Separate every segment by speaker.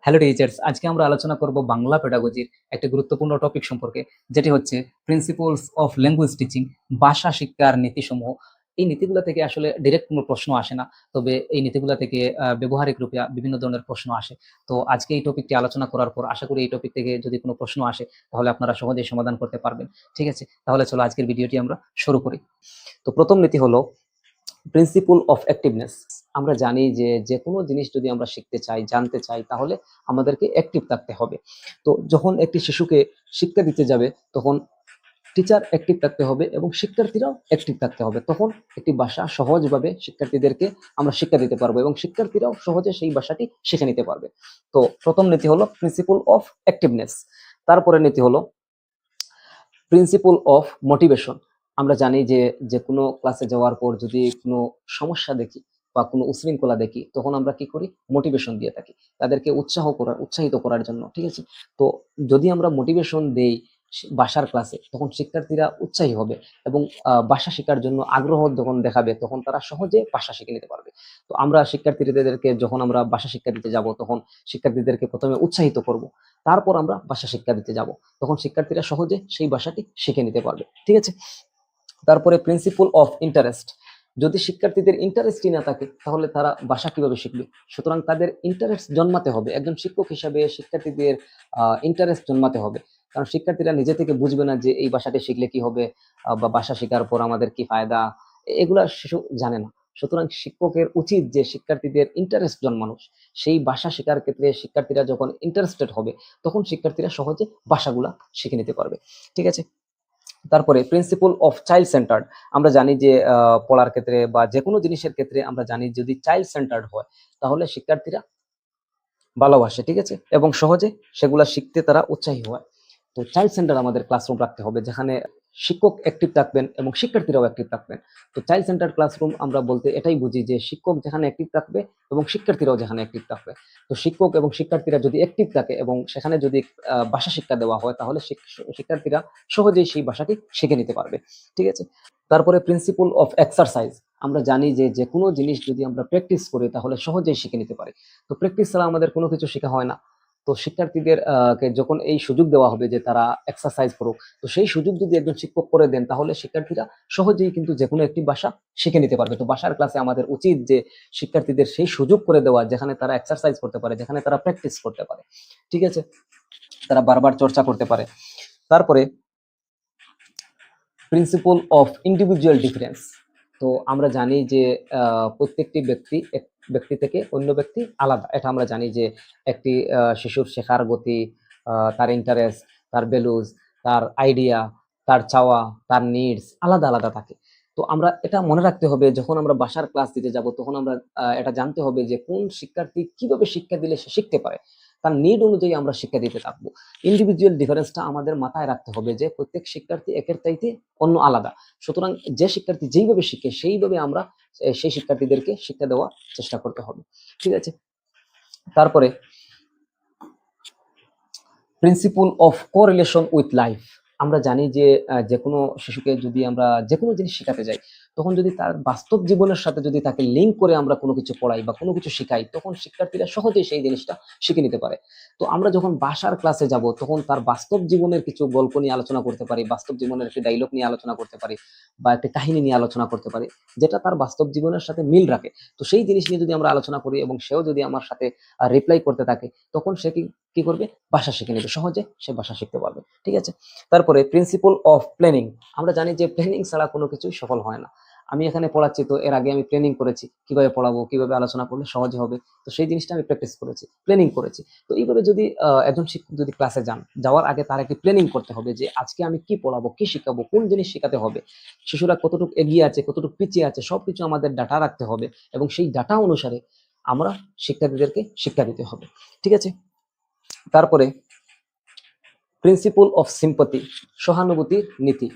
Speaker 1: Hello teachers, আজকে আমরা আলোচনা করব বাংলা পেডাগজির একটা গুরুত্বপূর্ণ টপিক সম্পর্কে, যেটি হচ্ছে প্রিন্সিপলস অফ ল্যাঙ্গুয়েজ টিচিং, ভাষা শিক্ষার নীতিসমূহ। এই নীতিগুলো থেকে আসলে ডিরেক্ট কোনো প্রশ্ন আসে না, তবে এই নীতিগুলো থেকে ব্যবহারিক রূপে বিভিন্ন ধরনের প্রশ্ন আসে। তো আজকে এই টপিকটি আলোচনা করার পর আশা করি এই টপিক থেকে যদি কোনো প্রশ্ন আসে তাহলে আপনারা সহজেই সমাধান করতে পারবেন। ঠিক আছে, তাহলে চলো আজকের ভিডিওটি আমরা শুরু করি। তো প্রথম নীতি হলো প্রিন্সিপল অফ অ্যাক্টিভনেস। আমরা জানি যে যে কোনো জিনিস যদি আমরা শিখতে চাই, জানতে চাই, তাহলে আমাদেরকে অ্যাক্টিভ থাকতে হবে। তো যখন একটি শিশুকে শিক্ষা দিতে যাবে তখন টিচার অ্যাক্টিভ থাকতে হবে এবং শিক্ষার্থীরাও অ্যাক্টিভ থাকতে হবে। তখন একটি ভাষা সহজভাবে শিক্ষার্থীদেরকে আমরা শিক্ষা দিতে পারবো এবং শিক্ষার্থীরাও সহজে সেই ভাষাটি শিখে নিতে পারবে। তো প্রথম নীতি হলো প্রিন্সিপল অফ অ্যাক্টিভনেস। তারপরে নীতি হলো প্রিন্সিপল অফ মোটিভেশন। আমরা জানি যে যে কোনো ক্লাসে যাওয়ার পর যদি কোনো সমস্যা দেখি বা কোনো উশৃঙ্খলা দেখি, তখন আমরা কি করি? মোটিভেশন দিয়ে থাকি তাদেরকে উৎসাহিত করার জন্য। ঠিক আছে, তো যদি আমরা মোটিভেশন দেই ভাষার ক্লাসে, তখন শিক্ষার্থীরা উৎসাহী হবে এবং ভাষা শেখার জন্য আগ্রহ যখন দেখাবে তখন তারা সহজে ভাষা শিখে নিতে পারবে। তো আমরা শিক্ষার্থীদেরকে যখন আমরা ভাষা শিক্ষা দিতে যাব, তখন শিক্ষার্থীদেরকে প্রথমে উৎসাহিত করব, তারপর আমরা ভাষা শিক্ষা দিতে যাব। তখন শিক্ষার্থীরা সহজে সেই ভাষাটি শিখে নিতে পারবে। ঠিক আছে, তারপরে প্রিন্সিপল অফ ইন্টারেস্ট। যদি শিক্ষার্থীদের ইন্টারেস্টই না থাকে তাহলে তারা ভাষা কিভাবে শিখবে? সুতরাং তাদের ইন্টারেস্ট জন্মাতে হবে। একজন শিক্ষক হিসাবে শিক্ষার্থীদের ইন্টারেস্ট জন্মাতে হবে, কারণ শিক্ষার্থীরা নিজে থেকে বুঝবে না যে এই ভাষাটি শিখলে কি হবে, বা ভাষা শেখার পর আমাদের কি ফায়দা, এগুলা শিশু জানে না। সুতরাং শিক্ষকের উচিত যে শিক্ষার্থীদের ইন্টারেস্ট জন্মানো। সেই ভাষা শেখার ক্ষেত্রে শিক্ষার্থীরা যখন ইন্টারেস্টেড হবে, তখন শিক্ষার্থীরা সহজে ভাষাগুলা শিখে নিতে পারবে। ঠিক আছে, তারপরে প্রিন্সিপল অফ চাইল্ড সেন্টার্ড। আমরা জানি যে পড়ার ক্ষেত্রে বা যে কোনো জিনিসের ক্ষেত্রে আমরা জানি যদি চাইল্ড সেন্টার্ড হয় তাহলে শিক্ষার্থীরা ভালোবাসে। ঠিক আছে, এবং সহজে সেগুলা শিখতে তারা উৎসাহী হয়। তো চাইল্ড সেন্টার আমাদের ক্লাসরুম রাখতে হবে, যেখানে শিক্ষক অ্যাক্টিভ থাকবেন এবং শিক্ষার্থীরাও অ্যাক্টিভ থাকবেন। তো চাইল্ড সেন্টার ক্লাসরুম আমরা বলতে এটাই বুঝি যে শিক্ষক যেখানে অ্যাক্টিভ থাকবে এবং শিক্ষার্থীরাও যেখানে অ্যাক্টিভ থাকবে। তো শিক্ষক এবং শিক্ষার্থীরা যদি অ্যাক্টিভ থাকে এবং সেখানে যদি ভাষা শিক্ষা দেওয়া হয়, তাহলে শিক্ষার্থীরা সহজেই সেই ভাষাটি শিখে নিতে পারবে। ঠিক আছে, তারপরে প্রিন্সিপল অফ এক্সারসাইজ। আমরা জানি যে যে কোনো জিনিস যদি আমরা প্র্যাকটিস করি তাহলে সহজেই শিখে নিতে পারি। তো প্র্যাকটিস ছাড়া আমাদের কোনো কিছু শেখা হয় না। তো শিক্ষার্থীদের কে যখন এই সুযোগ দেওয়া হবে যে তারা এক্সারসাইজ করুক, তো সেই সুযোগ যদি একজন শিক্ষক করে দেন তাহলে শিক্ষার্থীরা সহজেই কিন্তু যে কোনো একটি ভাষা শিখে নিতে পারবে। তো ভাষার ক্লাসে আমাদের উচিত যে শিক্ষার্থীদের সেই সুযোগ করে দেওয়া, যেখানে তারা এক্সারসাইজ করতে পারে, যেখানে তারা প্র্যাকটিস করতে পারে। ঠিক আছে, তারা বারবার চর্চা করতে পারে। তারপরে প্রিন্সিপল অফ ইন্ডিভিজুয়াল ডিফারেন্স। তো আমরা জানি যে প্রত্যেকটি ব্যক্তি এক ব্যক্তি থেকে অন্য ব্যক্তি আলাদা। এটা আমরা জানি যে একটি শিশুর শেখার গতি, তার ইন্টারেস্ট, তার ভ্যালুজ, তার আইডিয়া, তার চাওয়া, তার নিডস আলাদা আলাদা থাকে। তো আমরা এটা মনে রাখতে হবে, যখন আমরা ভাষার ক্লাস দিতে যাব তখন আমরা এটা জানতে হবে যে কোন শিক্ষার্থী কিভাবে শিক্ষা দিলে সে শিখতে পারে। তার নিড অনুযায়ী আমরা শিক্ষা দিতে থাকবো। ইন্ডিভিজুয়াল ডিফারেন্সটা আমাদের মাথায় রাখতে হবে যে প্রত্যেক শিক্ষার্থী একের চাইতে অন্য আলাদা। সুতরাং যে শিক্ষার্থী যেইভাবে শিখে সেইভাবে আমরা সেই শিক্ষার্থীদেরকে শিক্ষা দেওয়ার চেষ্টা করতে হবে। ঠিক আছে, তারপরে principle of correlation with life. আমরা জানি যে যে কোনো শিশুকে যদি আমরা যে কোনো জিনিস শেখাতে যাই, তখন যদি তার বাস্তব জীবনের সাথে যদি তাকে লিঙ্ক করে আমরা কোনো কিছু পড়াই বা কোনো কিছু শেখাই, তখন শিক্ষার্থীরা সহজেই সেই জিনিসটা শিখে নিতে পারে। তো আমরা যখন ভাষার ক্লাসে যাব তখন তার বাস্তব জীবনের কিছু গল্প নিয়ে আলোচনা করতে পারি, বাস্তব জীবনের একটি ডায়লগ নিয়ে আলোচনা করতে পারি বা একটি কাহিনী নিয়ে আলোচনা করতে পারি, যেটা তার বাস্তব জীবনের সাথে মিল রাখে। তো সেই জিনিস নিয়ে যদি আমরা আলোচনা করি এবং সেও যদি আমার সাথে রিপ্লাই করতে থাকে, তখন সে কি কি করবে? ভাষা শিখে নেবে, সহজে সে ভাষা শিখতে পারবে। ঠিক আছে, তারপরে প্রিন্সিপল অফ প্ল্যানিং। আমরা জানি যে প্ল্যানিং ছাড়া কোনো কিছুই সফল হয় না। আমি এখানে পড়াচ্ছি, তো এর আগে আমি প্ল্যানিং করেছি কিভাবে পড়াবো, কিভাবে আলোচনা করলে সহজে হবে। তো সেই জিনিসটা আমি প্র্যাকটিস করেছি, প্ল্যানিং করেছি। তো এইভাবে যদি একজন শিক্ষক যদি ক্লাসে যাওয়ার আগে তার একটি প্ল্যানিং করতে হবে যে আজকে আমি কি পড়াবো, কি শিখাবো, কোন জিনিস শেখাতে হবে, শিশুরা কতটুকু এগিয়ে আছে, কতটুকু পিছিয়ে আছে, সবকিছু আমাদের ডাটা রাখতে হবে এবং সেই ডাটা অনুসারে আমরা শিক্ষার্থীদেরকে শিক্ষা দিতে হবে। ঠিক আছে, তারপরে প্রিন্সিপল অফ সিম্পথি, সহানুভূতির নীতি।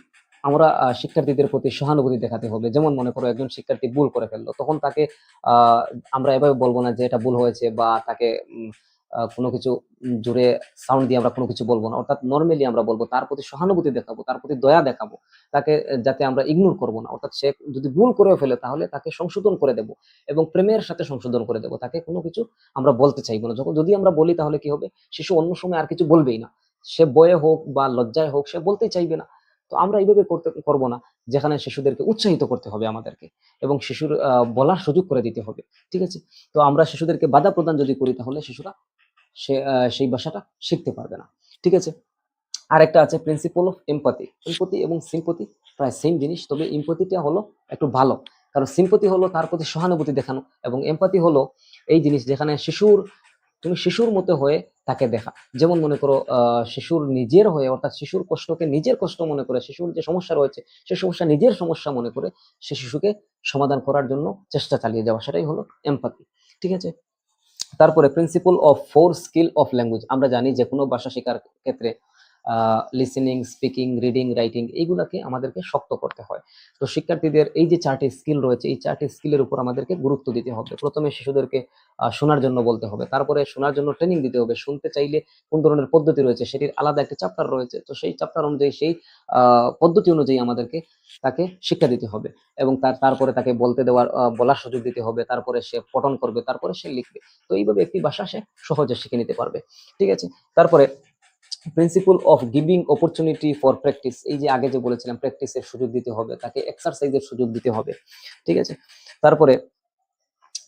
Speaker 1: আমরা শিক্ষার্থীদের প্রতি সহানুভূতি দেখাতে হবে। যেমন মনে করো একজন শিক্ষার্থী ভুল করে ফেললো, তখন তাকে আহ আমরা এভাবে বলবো না যে এটা ভুল হয়েছে বা তাকে
Speaker 2: কোনো কিছু জোরে সাউন্ড দিয়ে আমরা কোনো কিছু বলবো না, অর্থাৎ নর্মালি আমরা বলবো, তার প্রতি সহানুভূতি দেখাবো, তার প্রতি দয়া দেখাবো, তাকে যাতে আমরা ইগনোর করবো না, অর্থাৎ সে যদি ভুল করে ফেলে তাহলে তাকে সংশোধন করে দেবো এবং প্রেমের সাথে সংশোধন করে দেবো, তাকে কোনো কিছু আমরা বলতে চাইবো না। যখন যদি আমরা বলি তাহলে কি হবে, শিশু অন্য সময় আর কিছু বলবেই না, সে বয়ে হোক বা লজ্জায় হোক সে বলতেই চাইবে না। তো আমরা এইভাবে করবো না, যেখানে শিশুদেরকে উৎসাহিত করতে হবে আমাদেরকে এবং শিশুর বলার সুযোগ করে দিতে হবে। ঠিক আছে? তো আমরা শিশুদেরকে বাধা প্রদান যদি করি তাহলে শিশুরা সেই ভাষাটা শিখতে পারবে না। ঠিক আছে? আরেকটা আছে প্রিন্সিপল অফ এমপ্যাথি। এমপ্যাথি এবং সিম্পথি প্রায় সেম জিনিস, তবে এমপ্যাথিটা হলো একটু ভালো, কারণ সিম্পথি হলো তার প্রতি সহানুভূতি দেখানো এবং এমপ্যাথি হলো এই জিনিস যেখানে তুমি শিশুর মতো হয়ে তাকে দেখা। যেমন মনে করো শিশুর নিজের হয়ে, অর্থাৎ শিশুর কষ্টকে নিজের কষ্ট মনে করে, শিশুর যে সমস্যা রয়েছে সেই সমস্যা নিজের সমস্যা মনে করে সে শিশুকে সমাধান করার জন্য চেষ্টা চালিয়ে যাওয়া, সেটাই হলো এমপ্যাথি। ঠিক আছে? তারপরে principle of four skill of language. আমরা জানি যে কোনো ভাষা শেখার ক্ষেত্রে লিসেনিং, স্পিকিং, রিডিং, রাইটিং এইগুলাকে আমাদেরকে শক্ত করতে হয়। তো শিক্ষার্থীদের এই যে 4টি স্কিল রয়েছে, এই 4টি স্কিলের উপর আমাদেরকে গুরুত্ব দিতে হবে। প্রথমে শিশুদেরকে শোনার জন্য বলতে হবে, তারপরে শোনার জন্য ট্রেনিং দিতে হবে। শুনতে চাইলে কোন ধরনের পদ্ধতি রয়েছে সেটির আলাদা একটা চ্যাপ্টার রয়েছে, তো সেই চ্যাপ্টার অনুযায়ী, সেই পদ্ধতি অনুযায়ী আমাদেরকে তাকে শিক্ষা দিতে হবে এবং তারপরে তাকে বলার সুযোগ দিতে হবে, তারপরে সে পঠন করবে, তারপরে সে লিখবে। তো এইভাবে একটি ভাষা সে সহজে শিখে নিতে পারবে। ঠিক আছে? তারপরে principle of giving opportunity for practice. এই যে আগে যে বলেছিলাম, প্র্যাকটিসের সুযোগ দিতে হবে, তাকে এক্সারসাইজের সুযোগ দিতে হবে। ঠিক আছে? তারপরে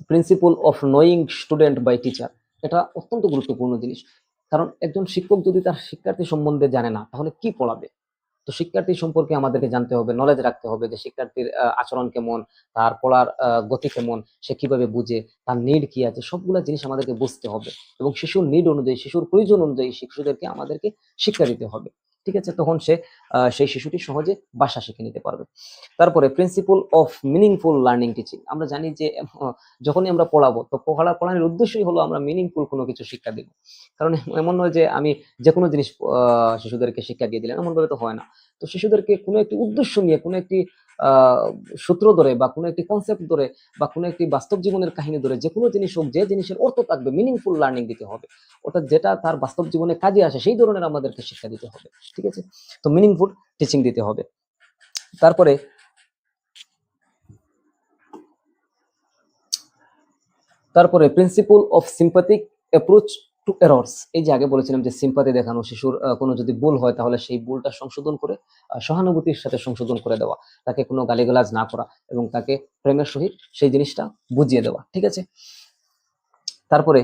Speaker 2: principle of knowing student by teacher. এটা অত্যন্ত গুরুত্বপূর্ণ জিনিস, কারণ একজন শিক্ষক যদি তার শিক্ষার্থী সম্বন্ধে জানে না তাহলে কি পড়াবে। তো শিক্ষার্থী সম্পর্কে আমাদেরকে জানতে হবে, নলেজ রাখতে হবে যে শিক্ষার্থীর আচরণ কেমন, তার পড়ার গতি কেমন, সে কিভাবে বুঝে, তার নিড কি আছে, সবগুলা জিনিস আমাদেরকে বুঝতে হবে এবং শিশুর নিড অনুযায়ী, শিশুর প্রয়োজন অনুযায়ী শিশুদেরকে আমাদেরকে শিক্ষা দিতে হবে। ঠিক আছে? তখন সেই শিশুটি সহজে ভাষা শিখে নিতে পারবে। তারপরে principle of meaningful learning teaching. আমরা জানি যে যখনই আমরা পড়াবো, তো পড়ানোর উদ্দেশ্যই হলো আমরা মিনিংফুল কোনো কিছু শিক্ষা দিব। কারণ এমন নয় যে আমি যে কোনো জিনিস শিশুদেরকে শিক্ষা দিয়ে দিলাম, এমন ভাবে তো হয় না। তো শিশুদেরকে কোনো একটি উদ্দেশ্য নিয়ে, কোনো একটি আহ সূত্র ধরে বা কোনো একটি কনসেপ্ট ধরে বা কোনো একটি বাস্তব জীবনের কাহিনী ধরে, যে কোনো জিনিস হোক, যে জিনিসের অর্থ থাকবে, মিনিংফুল লার্নিং দিতে হবে, অর্থাৎ যেটা তার বাস্তব জীবনে কাজে আসে সেই ধরনের আমাদেরকে শিক্ষা দিতে হবে। ঠিক আছে? তো মিনিংফুল টিচিং দিতে হবে। তারপরে principle of sympathetic approach to errors. এই যে আগে বলেছিলাম যে সিম্পাথি দেখানো, শিশুর কোনো যদি ভুল হয় তাহলে সেই ভুলটা সংশোধন করে সহানুভূতির সাথে সংশোধন করে দেওয়া, তাকে কোনো গালিগালাজ না করা এবং তাকে প্রেমের সহিত সেই জিনিসটা বুঝিয়ে দেওয়া। ঠিক আছে? তারপরে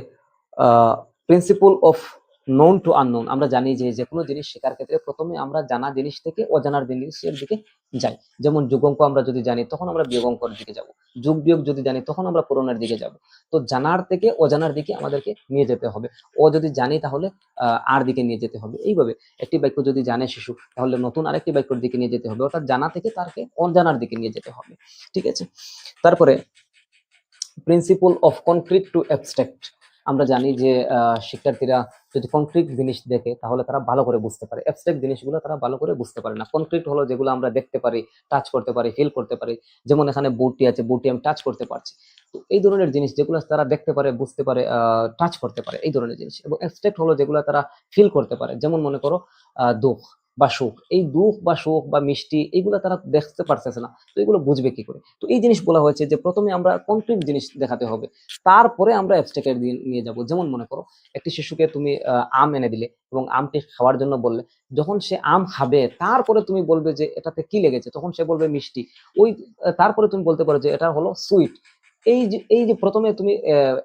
Speaker 2: principle of known to unknown. আমরা জানি যে যে কোনো জিনিস শেখার ক্ষেত্রে প্রথমে আমরা জানা জিনিস থেকে অজানার জিনিসের দিকে যাই। যেমন যোগ অঙ্ক আমরা যদি জানি তখন আমরা বিয়োগ অঙ্কের দিকে যাব, যোগ বিয়োগ যদি জানি তখন আমরা পূরণের দিকে যাব। তো জানার থেকে অজানার দিকে আমাদেরকে নিয়ে যেতে হবে। ও যদি জানি তাহলে আর দিকে নিয়ে যেতে হবে। এইভাবে একটি বাক্য যদি জানে শিশু তাহলে নতুন আরেকটি বাক্যের দিকে নিয়ে যেতে হবে, অর্থাৎ জানা থেকে তাকে অজানার দিকে নিয়ে যেতে হবে। ঠিক আছে? তারপরে principle of concrete to abstract. আমরা জানি যে শিক্ষার্থীরা যদি কনক্রিট জিনিস দেখে তাহলে তারা ভালো করে বুঝতে পারে, অ্যাবস্ট্রাক্ট জিনিসগুলো তারা ভালো করে বুঝতে পারে না। কনক্রিট হলো যেগুলো আমরা দেখতে পারি, টাচ করতে পারি, ফিল করতে পারি। যেমন এখানে বোর্ডটি আছে, বোর্ডটি আমি টাচ করতে পারছি। তো এই ধরনের জিনিস যেগুলো তারা দেখতে পারে, বুঝতে পারে, টাচ করতে পারে, এই ধরনের জিনিস। এবং অ্যাবস্ট্রাক্ট হলো যেগুলো তারা ফিল করতে পারে। যেমন মনে করো দুঃখ বা সুখ, এই দুঃখ বা সুখ বা মিষ্টি এইগুলো তারা দেখতে পারতেছে না, তো এগুলো বুঝবে কি করে? তো এই জিনিস বলা হয়েছে যে প্রথমে আমরা কনক্রিট জিনিস দেখাতে হবে, তারপরে আমরা অ্যাবস্ট্রাক্টের দিকে নিয়ে যাব। যেমন মনে করো একটি শিশুকে তুমি আম এনে দিলে এবং আমটি খাওয়ার জন্য বললে, যখন সে আম খাবে তারপরে তুমি বলবে যে এটাতে কি লেগেছে, তখন সে বলবে মিষ্টি। ওই তারপরে তুমি বলতে পারো যে এটা হলো সুইট। এই যে প্রথমে তুমি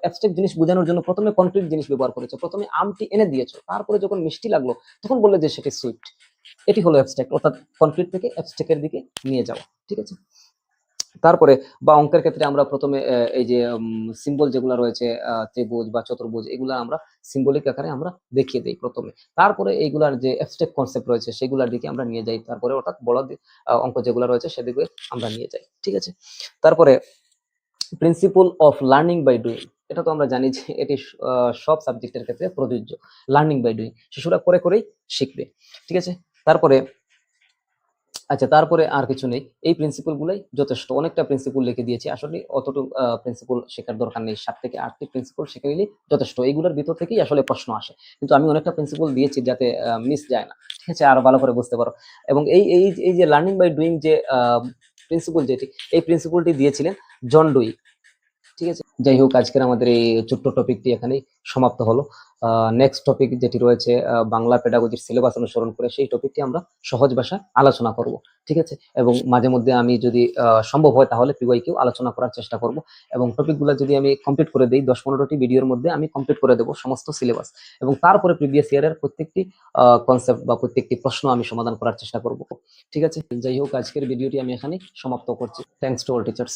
Speaker 2: অ্যাবস্ট্রাক্ট জিনিস বোঝানোর জন্য প্রথমে কনক্রিট জিনিস ব্যবহার করেছো, প্রথমে আমটি এনে দিয়েছো, তারপরে যখন মিষ্টি লাগলো তখন বললে যে সেটি সুইট। এটি হলো অ্যাবস্ট্রাক্ট, অর্থাৎ কনক্রিট থেকে অ্যাবস্ট্রাক্টের দিকে নিয়ে যাওয়া। ঠিক আছে? তারপরে বা অঙ্কের ক্ষেত্রে আমরা প্রথমে এই যে সিম্বল যেগুলো রয়েছে, ত্রিভুজ বা চতুর্ভুজ, এগুলা আমরা সিম্বলিক আকারে আমরা দেখিয়ে দেই প্রথমে, তারপরে এইগুলার যে অ্যাবস্ট্রাক্ট কনসেপ্ট রয়েছে সেগুলোর দিকে আমরা নিয়ে যাই, তারপরে অর্থাৎ বড় অঙ্ক যেগুলো রয়েছে সেদিকে আমরা নিয়ে যাই। ঠিক আছে? তারপরে principle of learning by doing. এটা তো আমরা জানি যে এটি সব সাবজেক্টের ক্ষেত্রে প্রযোজ্য। লার্নিং বাই ডুইং, শিশুরা করে করেই শিখবে। ঠিক আছে? তারপরে আচ্ছা, তারপরে আর কিছু নেই, এই প্রিন্সিপাল গুলাই যথেষ্ট। অনেকটা প্রিন্সিপাল লিখে দিয়েছি, আসলে অতটুকু প্রিন্সিপাল শেখার দরকার নেই, 7 থেকে 8টি প্রিন্সিপাল শিখে নিলেই যথেষ্ট। এইগুলোর ভিতর থেকেই আসলে প্রশ্ন আসে, কিন্তু আমি অনেকটা প্রিন্সিপাল দিয়েছি যাতে মিস যায় না, ঠিক আছে, আরো ভালো করে বুঝতে পারো। এবং এই যে লার্নিং বাই ডুইং যে প্রিন্সিপাল যেটি, এই প্রিন্সিপালটি দিয়েছিলেন জন ডুই, ঠিক আছে। যাই হোক, আজকের আমাদের এই ছোট্ট টপিকটি এখানেই সমাপ্ত হলো। নেক্সট টপিক যেটি রয়েছে বাংলা পেডাগজির সিলেবাস অনুসরণ করে, সেই টপিকটি আমরা সহজ ভাষায় আলোচনা করব, ঠিক আছে। এবং মাঝে মধ্যে আমি যদি সম্ভব হয় তাহলে পিওয়াইকিউ আলোচনা করার চেষ্টা করব। এবং টপিকগুলো যদি আমি কমপ্লিট করে দিই, 10-15টি ভিডিওর মধ্যে আমি কমপ্লিট করে দেবো সমস্ত সিলেবাস। এবং তারপরে প্রিভিয়াস ইয়ারের প্রত্যেকটি কনসেপ্ট বা প্রত্যেকটি প্রশ্ন আমি সমাধান করার চেষ্টা করব, ঠিক আছে। যাই হোক, আজকের ভিডিওটি আমি এখানে সমাপ্ত করছি। Thanks to all teachers.